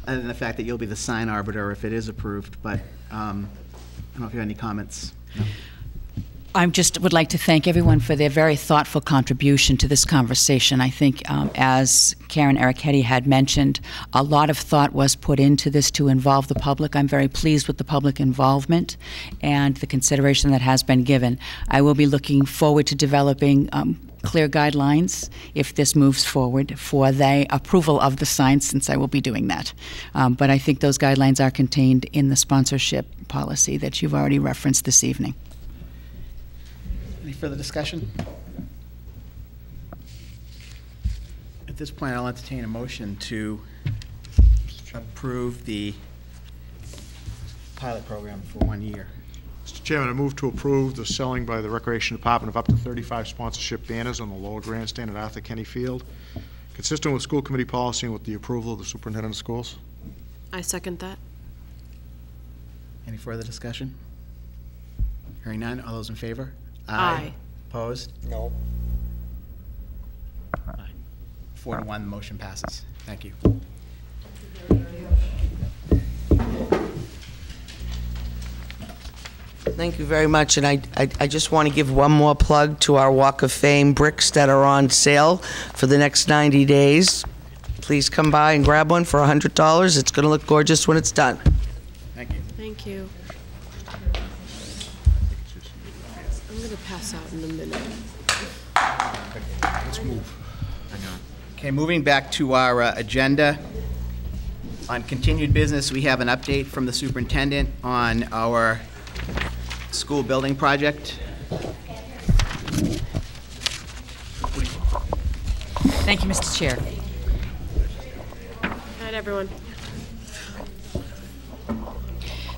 other than the fact that you'll be the sign arbiter if it is approved, but I don't know if you have any comments. No? I just would like to thank everyone for their very thoughtful contribution to this conversation. I think, as Karen Ericetti had mentioned, a lot of thought was put into this to involve the public. I'm very pleased with the public involvement and the consideration that has been given. I will be looking forward to developing clear guidelines if this moves forward for the approval of the sign, since I will be doing that. But I think those guidelines are contained in the sponsorship policy that you've already referenced this evening. Any further discussion? At this point, I'll entertain a motion to approve the pilot program for 1 year. Mr. Chairman, I move to approve the selling by the Recreation Department of up to 35 sponsorship banners on the lower grandstand at Arthur Kenny Field, consistent with school committee policy and with the approval of the superintendent of schools. I second that. Any further discussion? Hearing none, all those in favor? Aye. Opposed? No. Aye. 4-1, the motion passes. Thank you. Thank you very much, and I just want to give one more plug to our Walk of Fame bricks that are on sale for the next 90 days. Please come by and grab one for $100. It's going to look gorgeous when it's done. Thank you. Thank you. I'm going to pass out in a minute. Let's move. Okay, moving back to our agenda. On continued business, we have an update from the superintendent on our school building project. Thank you, Mr. Chair. Good night, everyone.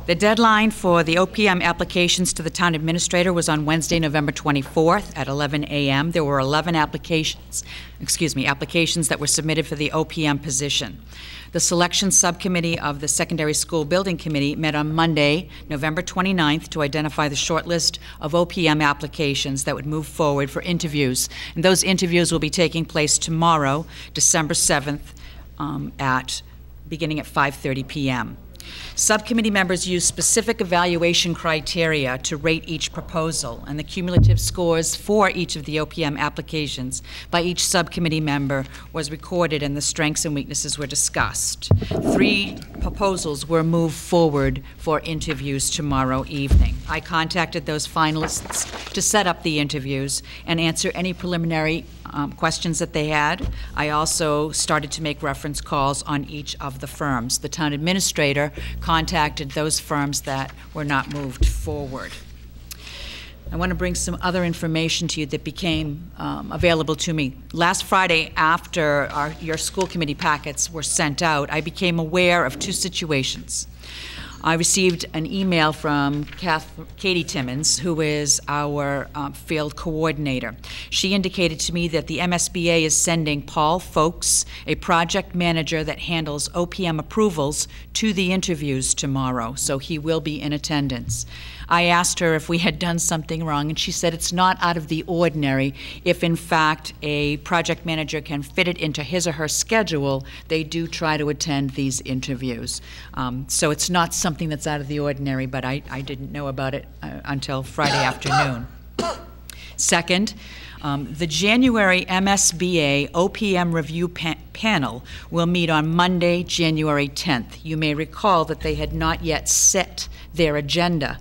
The deadline for the OPM applications to the town administrator was on Wednesday, November 24th at 11 a.m. There were 11 applications that were submitted for the OPM position. The selection subcommittee of the Secondary School Building Committee met on Monday, November 29th, to identify the short list of OPM applications that would move forward for interviews. And those interviews will be taking place tomorrow, December 7th, beginning at 5:30 p.m. Subcommittee members use specific evaluation criteria to rate each proposal, and the cumulative scores for each of the OPM applications by each subcommittee member was recorded, and the strengths and weaknesses were discussed. 3 proposals were moved forward for interviews tomorrow evening. I contacted those finalists to set up the interviews and answer any preliminary questions that they had. I also started to make reference calls on each of the firms. The town administrator contacted those firms that were not moved forward. I want to bring some other information to you that became available to me. Last Friday, after your school committee packets were sent out, I became aware of 2 situations. I received an email from Katie Timmons, who is our field coordinator. She indicated to me that the MSBA is sending Paul Folks, a project manager that handles OPM approvals, to the interviews tomorrow, so he will be in attendance. I asked her if we had done something wrong, and she said it's not out of the ordinary. If, in fact, a project manager can fit it into his or her schedule, they do try to attend these interviews. So it's not something that's out of the ordinary, but I didn't know about it until Friday afternoon. Second, the January MSBA OPM review panel will meet on Monday, January 10th. You may recall that they had not yet set their agenda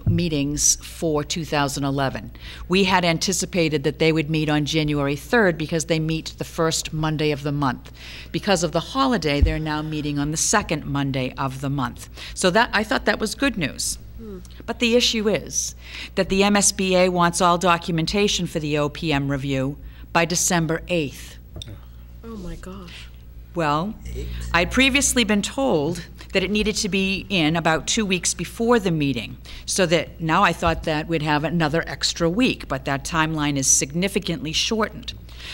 meetings for 2011. We had anticipated that they would meet on January 3rd because they meet the first Monday of the month. Because of the holiday, they're now meeting on the second Monday of the month. So that, I thought that was good news. But the issue is that the MSBA wants all documentation for the OPM review by December 8th. Oh my gosh. Well, I'd previously been told that it needed to be in about 2 weeks before the meeting, so that now I thought that we'd have another extra week, but that timeline is significantly shortened.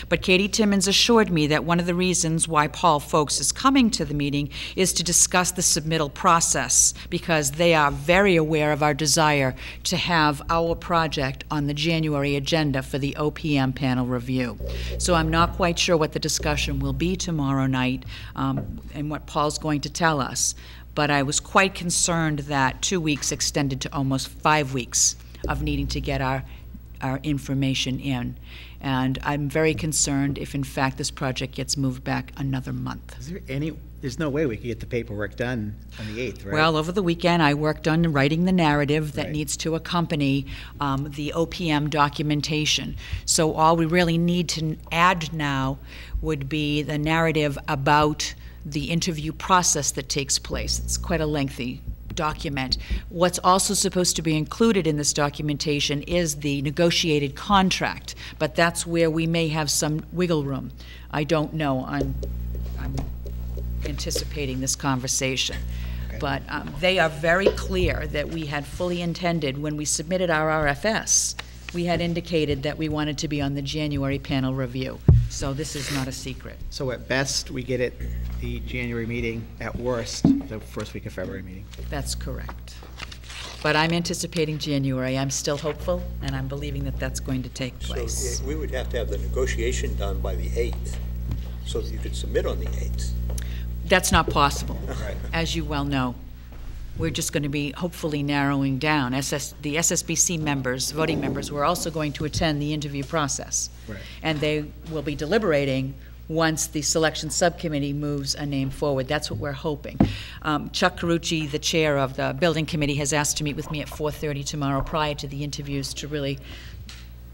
But Katie Timmons assured me that one of the reasons why Paul Folks is coming to the meeting is to discuss the submittal process, because they are very aware of our desire to have our project on the January agenda for the OPM panel review. So I'm not quite sure what the discussion will be tomorrow night and what Paul's going to tell us. But I was quite concerned that 2 weeks extended to almost 5 weeks of needing to get our information in. And I'm very concerned if, in fact, this project gets moved back another month. There's no way we could get the paperwork done on the 8th, right? Well, over the weekend, I worked on writing the narrative that Right. needs to accompany the OPM documentation. So all we really need to add now would be the narrative about the interview process that takes place. It's quite a lengthy document. What's also supposed to be included in this documentation is the negotiated contract, but that's where we may have some wiggle room. I don't know. I'm anticipating this conversation. Okay. But they are very clear that we had fully intended, when we submitted our RFS, we had indicated that we wanted to be on the January panel review. So this is not a secret. So at best, we get it the January meeting, at worst, the first week of February meeting. That's correct. But I'm anticipating January. I'm still hopeful, and I'm believing that that's going to take place. So we would have to have the negotiation done by the 8th, so that you could submit on the 8th. That's not possible, Right. as you well know. We're just going to be hopefully narrowing down. The SSBC members, voting members, were also going to attend the interview process. Right. And they will be deliberating once the selection subcommittee moves a name forward. That's what we're hoping. Chuck Carucci, the chair of the building committee, has asked to meet with me at 4:30 tomorrow prior to the interviews to really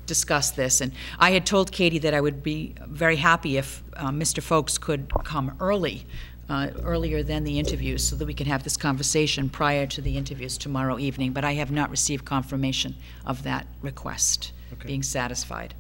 discuss this. And I had told Katie that I would be very happy if Mr. Folks could come earlier than the interviews, so that we can have this conversation prior to the interviews tomorrow evening, but I have not received confirmation of that request being satisfied.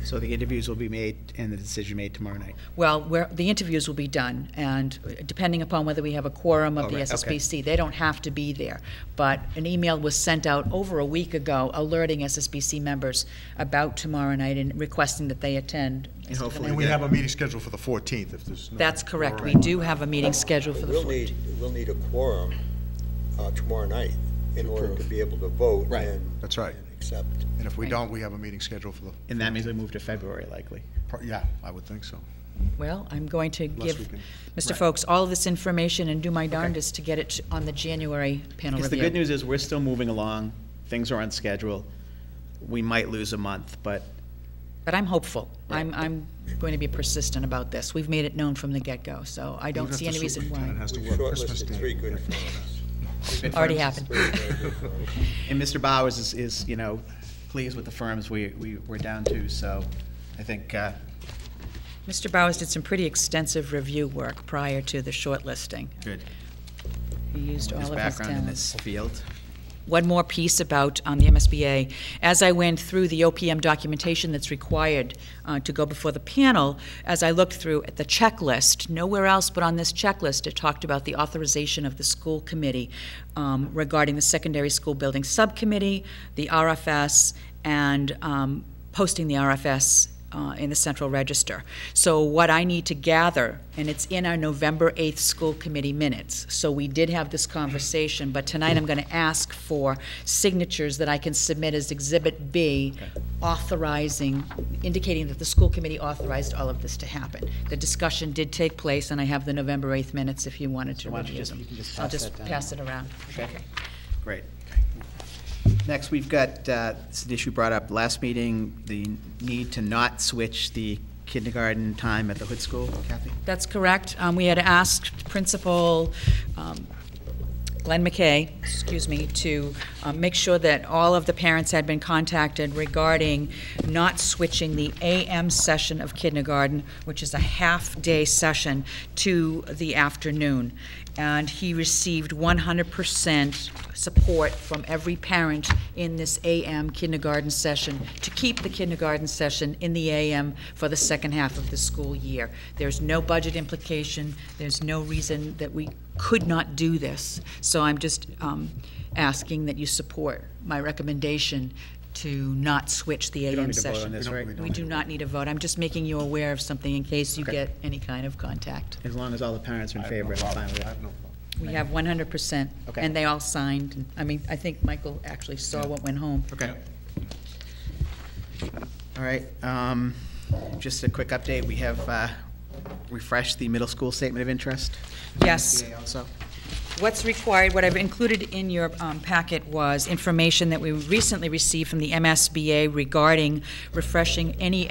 So the interviews will be made and the decision made tomorrow night. Well, the interviews will be done, and depending upon whether we have a quorum of the right, okay. SSBC, they don't have to be there. But an email was sent out over a week ago alerting SSBC members about tomorrow night and requesting that they attend. And hopefully And we have a meeting scheduled for the 14th if there's no... That's correct. We quorum. do have a meeting scheduled for the 14th. We'll need a quorum tomorrow night in order to be able to vote Right. and That's right. and accept. And if we don't, we have a meeting scheduled for the... And that means we move to February, likely. Yeah, I would think so. Well, I'm going to Unless we give can- Mr. Right. Folks all of this information and do my darndest to get it on the January panel Because the review. good news is we're still moving along, things are on schedule. We might lose a month, but But I'm hopeful. Right. I'm going to be persistent about this. We've made it known from the get-go, so I don't Even if see the any reason superintendent why. has to We've work Christmas shortlisted Day. 3 good Yeah. firms. Already happened. Three very good firms. And Mr. Bowers is, pleased with the firms we're down to, so I think, Mr. Bowers did some pretty extensive review work prior to the shortlisting. good. He used all His of his background in talents. this field. One more piece about the MSBA. As I went through the OPM documentation that's required to go before the panel, as I looked through at the checklist, nowhere else but on this checklist, it talked about the authorization of the school committee regarding the secondary school building subcommittee, the RFS, and posting the RFS in the Central Register. So what I need to gather, and it's in our November 8th school committee minutes, so we did have this conversation, but tonight I'm going to ask for signatures that I can submit as Exhibit B, authorizing, indicating that the school committee authorized all of this to happen. The discussion did take place, and I have the November 8th minutes if you wanted to So why don't you review just- them. you can just I'll pass just that down. pass it around. Okay. Great. Next, we've got, this is an issue brought up last meeting, the need to not switch the kindergarten time at the Hood School. Kathy? That's correct. We had asked Principal Glenn McKay, to make sure that all of the parents had been contacted regarding not switching the AM session of kindergarten, which is a half-day session, to the afternoon. And he received 100% support from every parent in this AM kindergarten session to keep the kindergarten session in the AM for the second half of the school year. There's no budget implication. There's no reason that we could not do this. So I'm just asking that you support my recommendation to not switch the We don't AM need to vote session. on this, right? We do not need a vote. I'm just making you aware of something in case you Okay. get any kind of contact. As long as all the parents are in favor, I'm fine with I it. have no problem. We have 100%. Okay. And they all signed. I mean, I think Michael actually saw what went home. Okay. All right, just a quick update, we have refreshed the middle school statement of interest. Yes. MSBA also. What's required, what I've included in your packet was information that we recently received from the MSBA regarding refreshing any